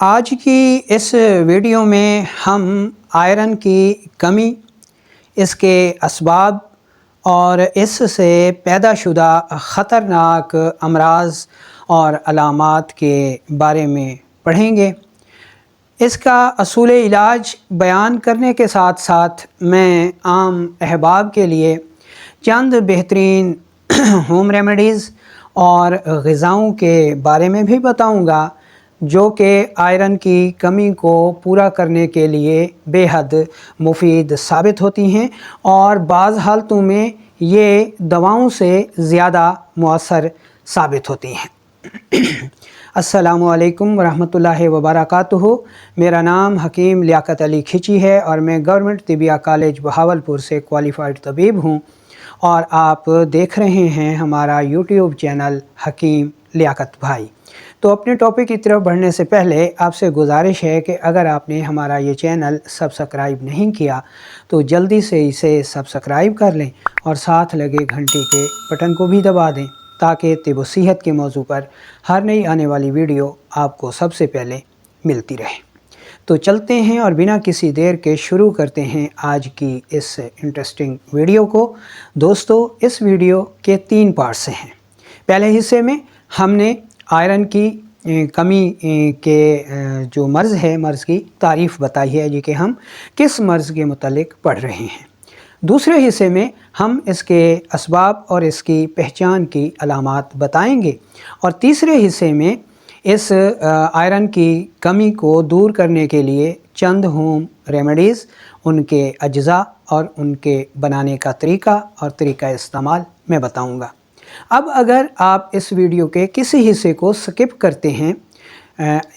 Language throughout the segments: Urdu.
آج کی اس ویڈیو میں ہم آئرن کی کمی، اس کے اسباب اور اس سے پیدا شدہ خطرناک امراض اور علامات کے بارے میں پڑھیں گے۔ اس کا اصول علاج بیان کرنے کے ساتھ ساتھ میں عام احباب کے لیے چند بہترین ہوم ریمیڈیز اور غذاؤں کے بارے میں بھی بتاؤں گا جو کہ آئرن کی کمی کو پورا کرنے کے لیے بے حد مفید ثابت ہوتی ہیں اور بعض حالتوں میں یہ دواؤں سے زیادہ مؤثر ثابت ہوتی ہیں۔ السلام علیکم ورحمۃ اللہ وبرکاتہ۔ میرا نام حکیم لیاقت علی کھچی ہے اور میں گورنمنٹ طبیہ کالج بہاولپور سے کوالیفائڈ طبیب ہوں، اور آپ دیکھ رہے ہیں ہمارا یوٹیوب چینل حکیم لیاقت بھائی۔ تو اپنے ٹاپک کی طرف بڑھنے سے پہلے آپ سے گزارش ہے کہ اگر آپ نے ہمارا یہ چینل سبسکرائب نہیں کیا تو جلدی سے اسے سبسکرائب کر لیں اور ساتھ لگے گھنٹی کے بٹن کو بھی دبا دیں تاکہ طب و صحت کے موضوع پر ہر نئی آنے والی ویڈیو آپ کو سب سے پہلے ملتی رہے۔ تو چلتے ہیں اور بنا کسی دیر کے شروع کرتے ہیں آج کی اس انٹرسٹنگ ویڈیو کو۔ دوستو، اس ویڈیو کے 3 پارٹس ہیں۔ پہلے حصے میں ہم نے آئرن کی کمی کے جو مرض ہے، مرض کی تعریف بتائی ہے جی کہ ہم کس مرض کے متعلق پڑھ رہے ہیں۔ دوسرے حصے میں ہم اس کے اسباب اور اس کی پہچان کی علامات بتائیں گے، اور تیسرے حصے میں اس آئرن کی کمی کو دور کرنے کے لیے چند ہوم ریمیڈیز، ان کے اجزاء اور ان کے بنانے کا طریقہ اور طریقہ استعمال میں بتاؤں گا۔ اب اگر آپ اس ویڈیو کے کسی حصے کو سکپ کرتے ہیں،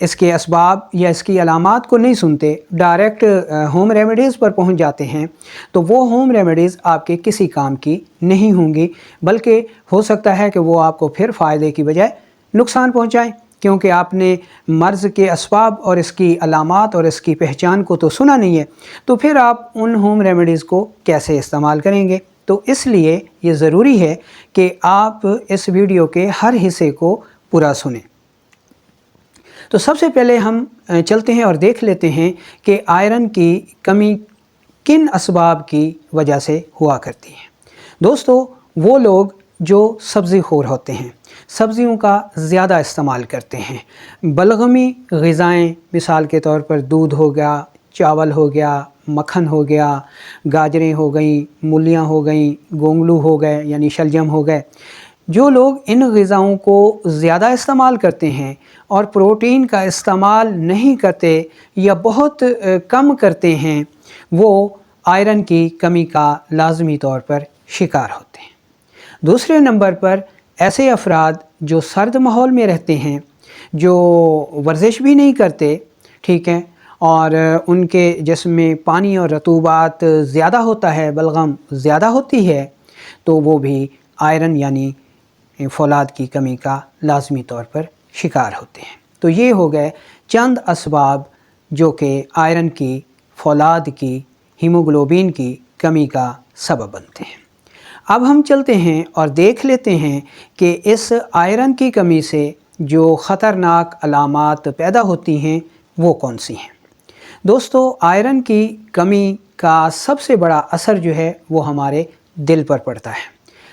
اس کے اسباب یا اس کی علامات کو نہیں سنتے، ڈائریکٹ ہوم ریمیڈیز پر پہنچ جاتے ہیں، تو وہ ہوم ریمیڈیز آپ کے کسی کام کی نہیں ہوں گی، بلکہ ہو سکتا ہے کہ وہ آپ کو پھر فائدے کی بجائے نقصان پہنچائیں، کیونکہ آپ نے مرض کے اسباب اور اس کی علامات اور اس کی پہچان کو تو سنا نہیں ہے، تو پھر آپ ان ہوم ریمیڈیز کو کیسے استعمال کریں گے؟ تو اس لیے یہ ضروری ہے کہ آپ اس ویڈیو کے ہر حصے کو پورا سنیں۔ تو سب سے پہلے ہم چلتے ہیں اور دیکھ لیتے ہیں کہ آئرن کی کمی کن اسباب کی وجہ سے ہوا کرتی ہے۔ دوستو، وہ لوگ جو سبزی خور ہوتے ہیں، سبزیوں کا زیادہ استعمال کرتے ہیں، بلغمی غذائیں مثال کے طور پر دودھ ہو گیا، چاول ہو گیا، مکھن ہو گیا، گاجریں ہو گئیں، مولیاں ہو گئیں، گونگلو ہو گئے یعنی شلجم ہو گئے، جو لوگ ان غذاؤں کو زیادہ استعمال کرتے ہیں اور پروٹین کا استعمال نہیں کرتے یا بہت کم کرتے ہیں، وہ آئرن کی کمی کا لازمی طور پر شکار ہوتے ہیں۔ دوسرے نمبر پر ایسے افراد جو سرد ماحول میں رہتے ہیں، جو ورزش بھی نہیں کرتے، ٹھیک ہے، اور ان کے جسم میں پانی اور رطوبات زیادہ ہوتا ہے، بلغم زیادہ ہوتی ہے، تو وہ بھی آئرن یعنی فولاد کی کمی کا لازمی طور پر شکار ہوتے ہیں۔ تو یہ ہو گئے چند اسباب جو کہ آئرن کی، فولاد کی، ہیموگلوبین کی کمی کا سبب بنتے ہیں۔ اب ہم چلتے ہیں اور دیکھ لیتے ہیں کہ اس آئرن کی کمی سے جو خطرناک علامات پیدا ہوتی ہیں وہ کون سی ہیں۔ دوستو، آئرن کی کمی کا سب سے بڑا اثر جو ہے وہ ہمارے دل پر پڑتا ہے۔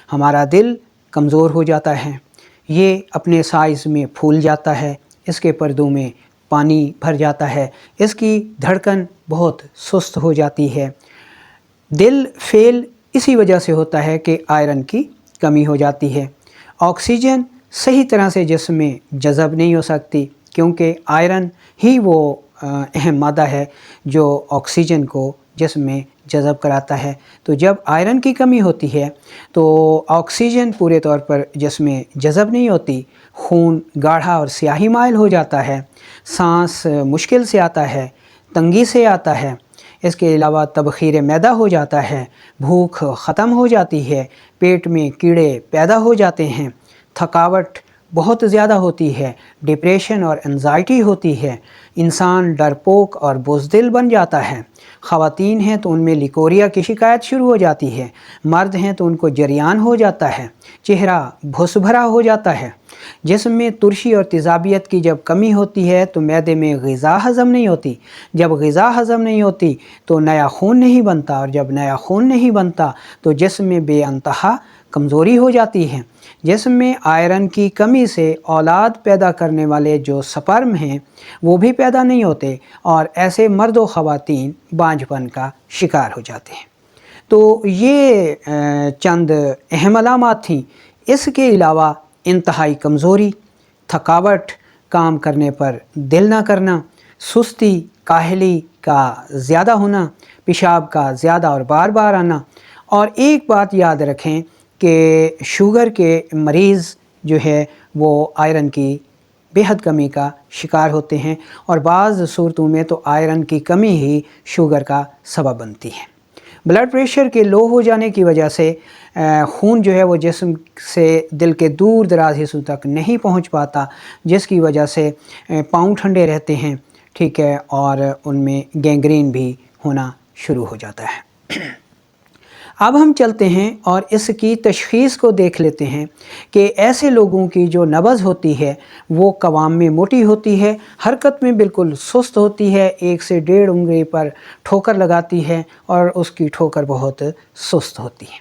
ہمارا دل کمزور ہو جاتا ہے، یہ اپنے سائز میں پھول جاتا ہے، اس کے پردوں میں پانی بھر جاتا ہے، اس کی دھڑکن بہت سست ہو جاتی ہے۔ دل فیل اسی وجہ سے ہوتا ہے کہ آئرن کی کمی ہو جاتی ہے۔ آکسیجن صحیح طرح سے جسم میں جذب نہیں ہو سکتی، کیونکہ آئرن ہی وہ اہم مادہ ہے جو آکسیجن کو جسم میں جذب کراتا ہے۔ تو جب آئرن کی کمی ہوتی ہے تو آکسیجن پورے طور پر جسم میں جذب نہیں ہوتی، خون گاڑھا اور سیاہی مائل ہو جاتا ہے، سانس مشکل سے آتا ہے، تنگی سے آتا ہے، اس کے علاوہ تبخیر معدہ ہو جاتا ہے، بھوک ختم ہو جاتی ہے، پیٹ میں کیڑے پیدا ہو جاتے ہیں، تھکاوٹ بہت زیادہ ہوتی ہے، ڈپریشن اور انزائٹی ہوتی ہے، انسان ڈرپوک اور بزدل بن جاتا ہے۔ خواتین ہیں تو ان میں لیکوریا کی شکایت شروع ہو جاتی ہے، مرد ہیں تو ان کو جریان ہو جاتا ہے، چہرہ بھس بھرا ہو جاتا ہے، جسم میں ترشی اور تیزابیت کی جب کمی ہوتی ہے تو معدے میں غذا ہضم نہیں ہوتی، جب غذا ہضم نہیں ہوتی تو نیا خون نہیں بنتا، اور جب نیا خون نہیں بنتا تو جسم میں بے انتہا کمزوری ہو جاتی ہے۔ جسم میں آئرن کی کمی سے اولاد پیدا کرنے والے جو سپرم ہیں وہ بھی پیدا نہیں ہوتے، اور ایسے مرد و خواتین بانجھ پن کا شکار ہو جاتے ہیں۔ تو یہ چند اہم علامات تھیں۔ اس کے علاوہ انتہائی کمزوری، تھکاوٹ، کام کرنے پر دل نہ کرنا، سستی، کاہلی کا زیادہ ہونا، پیشاب کا زیادہ اور بار بار آنا، اور ایک بات یاد رکھیں کہ شوگر کے مریض جو ہے وہ آئرن کی بے حد کمی کا شکار ہوتے ہیں، اور بعض صورتوں میں تو آئرن کی کمی ہی شوگر کا سبب بنتی ہے۔ بلڈ پریشر کے لو ہو جانے کی وجہ سے خون جو ہے وہ جسم سے دل کے دور دراز حصوں تک نہیں پہنچ پاتا، جس کی وجہ سے پاؤں ٹھنڈے رہتے ہیں، ٹھیک ہے، اور ان میں گینگرین بھی ہونا شروع ہو جاتا ہے۔ اب ہم چلتے ہیں اور اس کی تشخیص کو دیکھ لیتے ہیں کہ ایسے لوگوں کی جو نبض ہوتی ہے وہ قوام میں موٹی ہوتی ہے، حرکت میں بالکل سست ہوتی ہے، 1 سے 1.5 انگلی پر ٹھوکر لگاتی ہے اور اس کی ٹھوکر بہت سست ہوتی ہے۔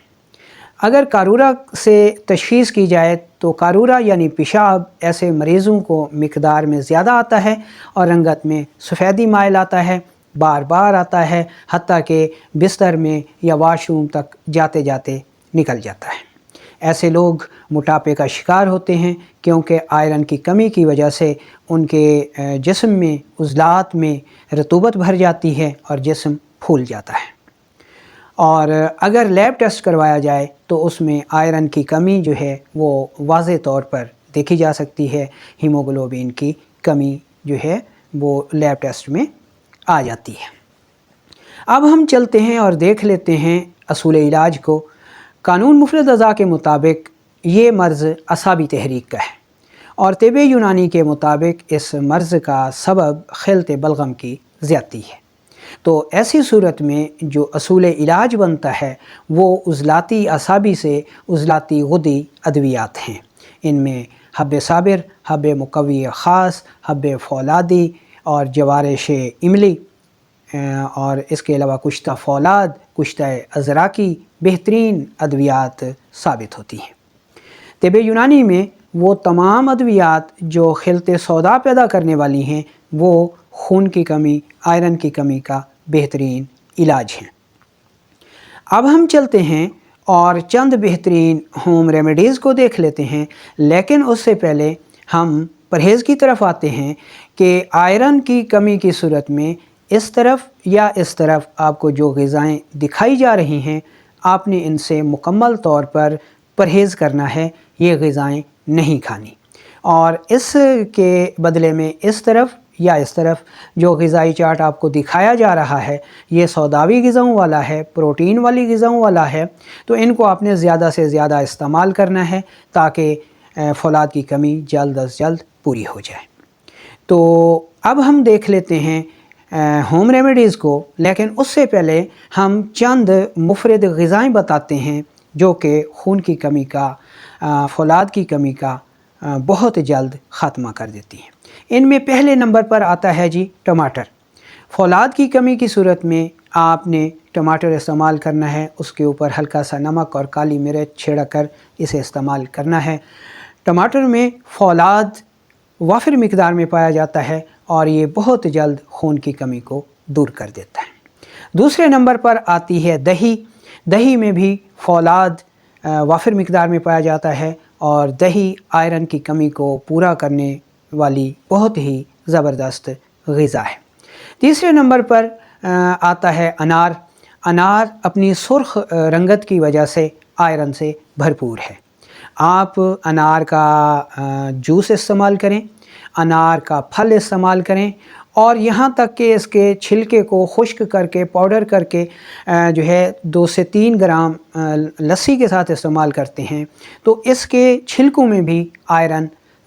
اگر قارورہ سے تشخیص کی جائے تو قارورہ یعنی پیشاب ایسے مریضوں کو مقدار میں زیادہ آتا ہے اور رنگت میں سفیدی مائل آتا ہے، بار بار آتا ہے، حتیٰ کہ بستر میں یا واش روم تک جاتے جاتے نکل جاتا ہے۔ ایسے لوگ موٹاپے کا شکار ہوتے ہیں کیونکہ آئرن کی کمی کی وجہ سے ان کے جسم میں عضلات میں رطوبت بھر جاتی ہے اور جسم پھول جاتا ہے۔ اور اگر لیب ٹیسٹ کروایا جائے تو اس میں آئرن کی کمی جو ہے وہ واضح طور پر دیکھی جا سکتی ہے، ہیموگلوبن کی کمی جو ہے وہ لیب ٹیسٹ میں آ جاتی ہے۔ اب ہم چلتے ہیں اور دیکھ لیتے ہیں اصول علاج کو۔ قانون مفرد اعضاء کے مطابق یہ مرض اعصابی تحریک کا ہے، اور طب یونانی کے مطابق اس مرض کا سبب خلط بلغم کی زیادتی ہے۔ تو ایسی صورت میں جو اصول علاج بنتا ہے وہ عضلاتی اعصابی سے عضلاتی غدی ادویات ہیں۔ ان میں حب صابر، حب مقوی خاص، حب فولادی اور جوارش املی، اور اس کے علاوہ کشتہ فولاد، کشتہ ازراکی بہترین ادویات ثابت ہوتی ہیں۔ طب یونانی میں وہ تمام ادویات جو خلط سودا پیدا کرنے والی ہیں وہ خون کی کمی، آئرن کی کمی کا بہترین علاج ہیں۔ اب ہم چلتے ہیں اور چند بہترین ہوم ریمیڈیز کو دیکھ لیتے ہیں، لیکن اس سے پہلے ہم پرہیز کی طرف آتے ہیں کہ آئرن کی کمی کی صورت میں اس طرف یا اس طرف آپ کو جو غذائیں دکھائی جا رہی ہیں آپ نے ان سے مکمل طور پر پرہیز کرنا ہے، یہ غذائیں نہیں کھانی، اور اس کے بدلے میں اس طرف یا اس طرف جو غذائی چارٹ آپ کو دکھایا جا رہا ہے یہ سوداوی غذاؤں والا ہے، پروٹین والی غذاؤں والا ہے، تو ان کو آپ نے زیادہ سے زیادہ استعمال کرنا ہے تاکہ فولاد کی کمی جلد از جلد پوری ہو جائے۔ تو اب ہم دیکھ لیتے ہیں ہوم ریمیڈیز کو، لیکن اس سے پہلے ہم چند مفرد غذائیں بتاتے ہیں جو کہ خون کی کمی کا، فولاد کی کمی کا بہت جلد خاتمہ کر دیتی ہیں۔ ان میں پہلے نمبر پر آتا ہے جی ٹماٹر۔ فولاد کی کمی کی صورت میں آپ نے ٹماٹر استعمال کرنا ہے، اس کے اوپر ہلکا سا نمک اور کالی مرچ چھڑک کر اسے استعمال کرنا ہے۔ ٹماٹر میں فولاد وافر مقدار میں پایا جاتا ہے اور یہ بہت جلد خون کی کمی کو دور کر دیتا ہے۔ دوسرے نمبر پر آتی ہے دہی۔ دہی میں بھی فولاد وافر مقدار میں پایا جاتا ہے اور دہی آئرن کی کمی کو پورا کرنے والی بہت ہی زبردست غذا ہے۔ تیسرے نمبر پر آتا ہے انار۔ انار اپنی سرخ رنگت کی وجہ سے آئرن سے بھرپور ہے۔ آپ انار کا جوس استعمال کریں، انار کا پھل استعمال کریں، اور یہاں تک کہ اس کے چھلکے کو خشک کر کے پاؤڈر کر کے جو ہے 2 سے 3 گرام لسی کے ساتھ استعمال کرتے ہیں تو اس کے چھلکوں میں بھی آئرن